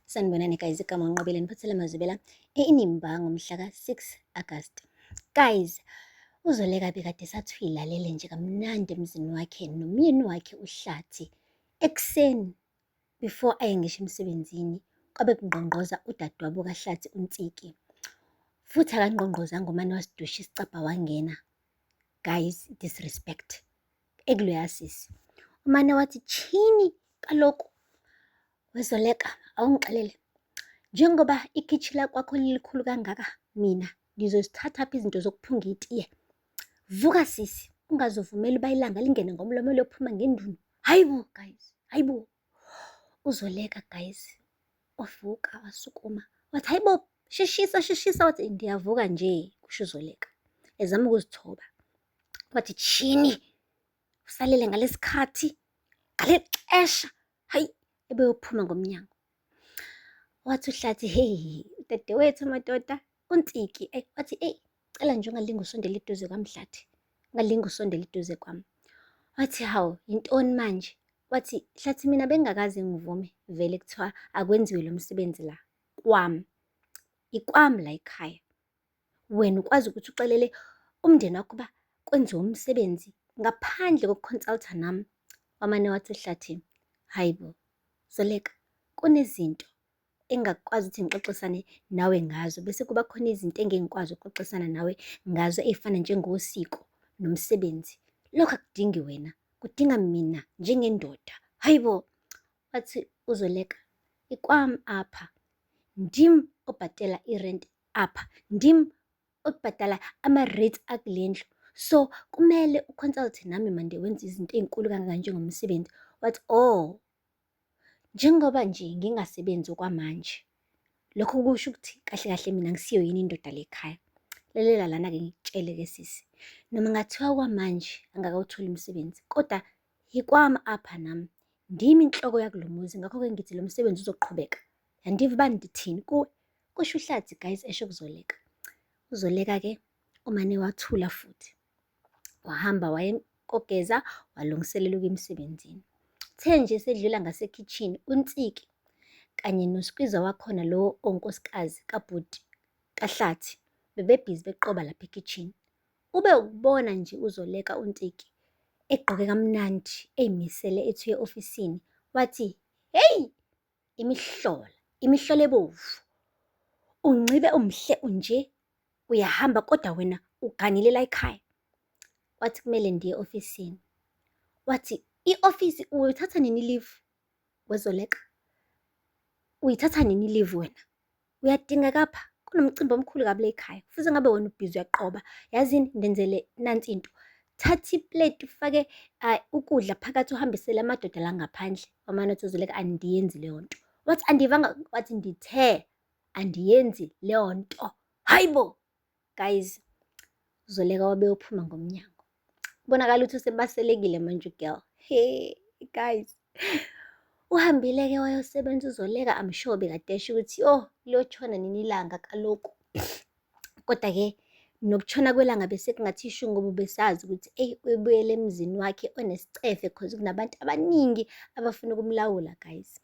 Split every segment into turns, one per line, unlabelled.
Sanibonani guys, igama ngiNqobile niphathele amazwibela eNimba ngomhla ka-6 Agasti. Guys, uZoleka bekade sathi uyilalele nje kamnandi emzini wakhe nomyeni wakhe uHlathi ekuseni before aye ngisho emsebenzini kwabe kungqongqoza udadewabo kaHlathi uNtsiki. Futhi akangqongqozanga umane wasidusha isicabha wangena. Guys, disrespect ekuloya sisi. Umane wathi chini kaloku weZoleka, awungixelele njengoba ikhitshi lakwakho lilikhulu kangaka, mina ngizozithathaphi izinto zokuphunga itiye? Vuka sisi, ungazovumeli uba ilanga lingene ngomlomo liyophuma ngendunu. Hayibo guys, hayibo. uZoleka guys wavuka wasukuma wathi hayibo, sheshisa, wathi ndiyavuka nje, kusho uZoleka ezama ukuzithoba. Wathi chini, usalele ngalesikhathi, ngale xesha, hayi, ebeyophuma ngomnyango. Wathi uHlathi, hey dadewethu madoda uNtsiki, wathi cela nje ungalinge usondele eduze kwami Hlathi, ungalinge usondele eduze kwami. Wathi hawu, yintoni manje? Wathi Hlathi, mina bengingakaze ngivume vele kuthiwa akwenziwe lo msebenzi la kwami, ikwami la ekhaya. Wena ukwazi ukuthi uxelele umndeni wakho uba kwenziwe umsebenzi ngaphandle kokuconsulta nami? Wamane wathi uHlathi, hayibo Zoleka, kunezinto engakwazi ukuthi ngixoxisane nawe ngazo, bese kuba khona izinto engeke ngikwazi ukuxoxisana nawe ngazo ey'fana njengosiko nomsebenzi. Lokhu akudingi wena, kudinga mina njengendoda. Hayibo. Wathi uZoleka, ikwami apha, ndim obhadela irent apha, ndim obhadala ama-rates akule ndlu, so kumele uconsulte nami mande wenza izinto ey'nkulu kangaka njengomsebenzi. Wathi oh, njengoba nje ngingasebenzi okwamanje, lokho kusho ukuthi kahle kahle mina ngisiyo yini indoda lekhaya? Lalela lana-ke ngikutshele-ke sisi, noma ngathiwa kwamanje angakawutholi umsebenzi, kodwa yikwami apha nami, ndimi inhloko yakulo muzi, ngakho-ke ngithi lo msebenzi uzoqhubeka. Yandiva uba ndithini kuwe? Kusho uHlathi guys esho kuZoleka. uZoleka-ke umane wathula futhi wahamba wayekogeza walungiselela ukuya emsebenzini. The nje sedlula ngasekhithini, uNtsiki kanye noskwiza wakhona lo onkosikazi kabhuti kaHlathi bebebhizi beqoba lapha ekhithini. Ube ukubona nje uZoleka uNtsiki egqoke kamnandi ey'misele ethuye ofisini, wathi hey, imihlola ebovu, uNcibe umhle unje, uyahamba kodwa wena uganile la ekhaya. Wathi kumele ndiye ofisini. Wathi i-ofisi uyithatha nini leave weZoleka? Uyithatha nini leave wena? Uyadingeka apha, kunomcimbi omkhulu kabi la ekhaya, futhi ngabe wena ubhizi uyaqoba. Yazini, ndenzele nansi into, thatha iplate ufake ukudla phakathi uhambisele amadoda la ngaphandle. Wamane wathi uZoleka, andiyenzi leyo nto. Wathi andivanga? Wathi ndithe andiyenzi leyo nto. Hayibo guys, uZoleka wabe uphuma ngomnyango. Bonakala ukuthi usebaselekile manje ugirl. Hey guys, uhambile-ke wayosebenza uZoleka, I'm sure bekadesha ukuthi liyotshona nini ilanga kaloku. Kodwa-ke nokutshona kwelanga bese kungathi isho ngoba besazi ukuthi uyebuyele emzini wakhe onesicefe cause kunabantu abaningi abafuna ukumlawula guys.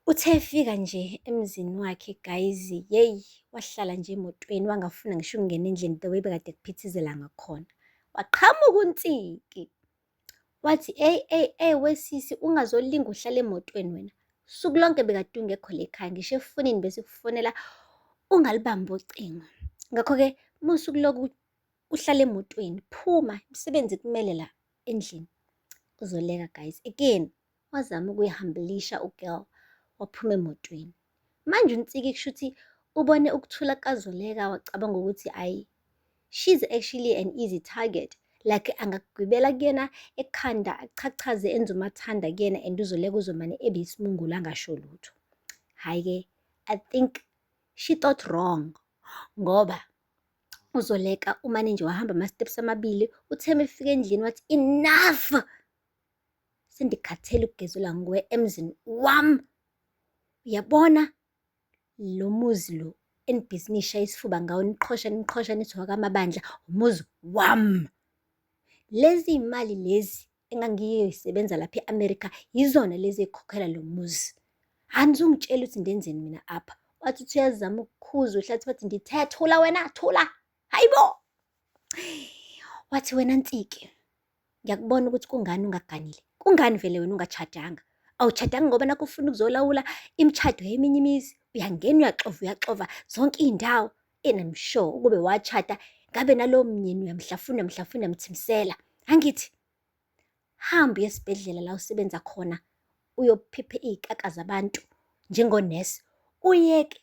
Uthe efika nje emzini wakhe guys, yeyi, wahlala nje emotweni, wangafuna ngisho ukungena endlini the way bekade kuphithizela ngakhona. Waqhamuka uNtsiki wathi wesisi, ungazolinga uhlala emotweni wena, suku lonke bekade ungekho le ekhaya, ngisho efonini bese kufonela ungalibambi ucingo. Ngakho-ke musuku loku uhlala emotweni, phuma umsebenzi kumele la endlini. uZoleka guys again wazama ukuyihambilisha ugirl, waphuma emotweni. Manje uNtsiki kusho ukuthi ubone ukuthula kaZoleka wacabanga ukuthi ayi, she's actually an easy target, like angagwibela kuyena ekhanda achachaze enze umathanda kuyena and uZoleka uzomane ebeyisimungulu angasho lutho. Hhayi-ke, I think she thought wrong, ngoba uZoleka umane nje wahamba ama-steps amabili, utheme efika endlini wathi enough, sendikhathele ukugezelwa nguwe emzini wami. Uyabona lo muzi lo enibhizinisha isifuba ngawo, niqhosha nithi wakamabandla, umuzi wami. Lezi imali lezi engangiyoyisebenza lapha e-America yizona lezi ey'khokhela lo muzi. Anizungitshela ukuthi ndenzeni mina apha. Wathi uthi uyazama ukukhuza uhlathi wathi ndithe thula wena thula. Hayibo. Wathi wena Nsiki, ngiyakubona ukuthi kungani ungaganile. Kungani vele wena ungachadanga? Awuchadanga ngoba nakho ufuna ukuzolawula imishado yeminye imizi. Uyangena uyaxova zonke iy'ndawo. And I'm sure ukube wachada ngabe nalowo mnyeni uyamhlafuna mthimisela. Angithi hamba uye esibhedlela la usebenza khona uyophipha iy'kaka zabantu njengonesi. Uyeke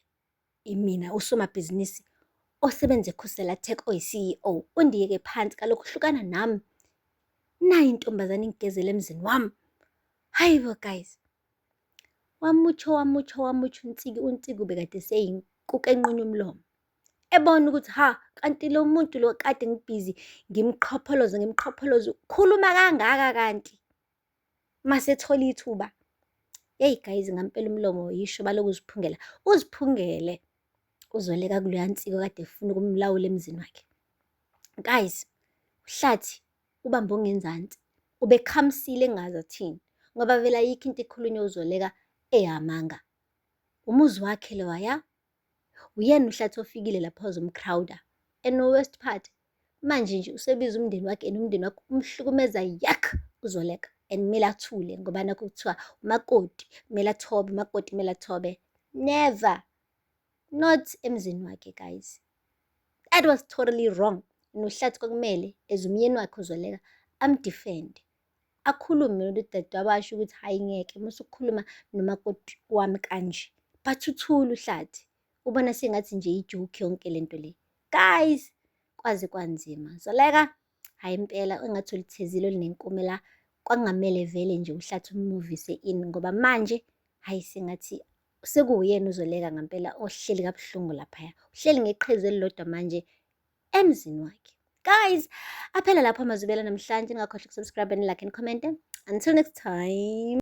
mina usomabhizinisi osebenza eKhusela Tech oyi-CEO. Undiyeke phansi kalokhu hlukana nami. Nayi intombazane ingigezela emzini wami. Hayibo guys. Wamutsho uNtsiki ubekade seyinkukhu enqunya umlomo. Ebona ukuthi kanti lo muntu lo kade ngibhizi ngimqhopholoza khuluma kangaka kanti masethola ithuba. Hey guys, ngampela umlomo yisho baloku uziphungela. Uziphungele uzoleka kuloya Nsiki kade efuna ukumlawula emzini wakhe. Guys, uhlathi ubambe ongenzansi. Ubekhamisile engazi athini ngoba vele ayikho into ekhulunywa uZoleka eyamanga. Umuzi wakhe loya. Uyena uhlathi ofikile lapho azomcrowda. And the worst part, manje nje usebiza umndeni wakhe and umndeni wakhe umhlukumeza yak uZoleka. And kumele athule ngoba nakho kuthiwa umakoti kumele athobe, umakoti kumele athobe. Never. Not emzini wakhe guys. That was totally wrong. Nohlathi kwakumele as umyeni wakhe uZoleka amdefend. Akhulume nodadewabo asho ukuthi hayi ngeke musukhuluma nomakoti wami kanje. But uthule uhlathi. Ubona sengathi nje ijoke yonke lento le. Guys, kwaze kwanzima. Zoleka hayi impela engathi ulithezile linenkume la. Kwangamele vele nje uhlathi umuvise in ngoba manje hayi sengathi sekuyena uZoleka ngampela ohleli kabuhlungu lapha. Uhleli ngeqhezi elilodwa manje emzini wakhe. Guys, aphela lapho amazwibela namhlanje. Ningakhohlwa ukusubscribe and like and comment. Until next time.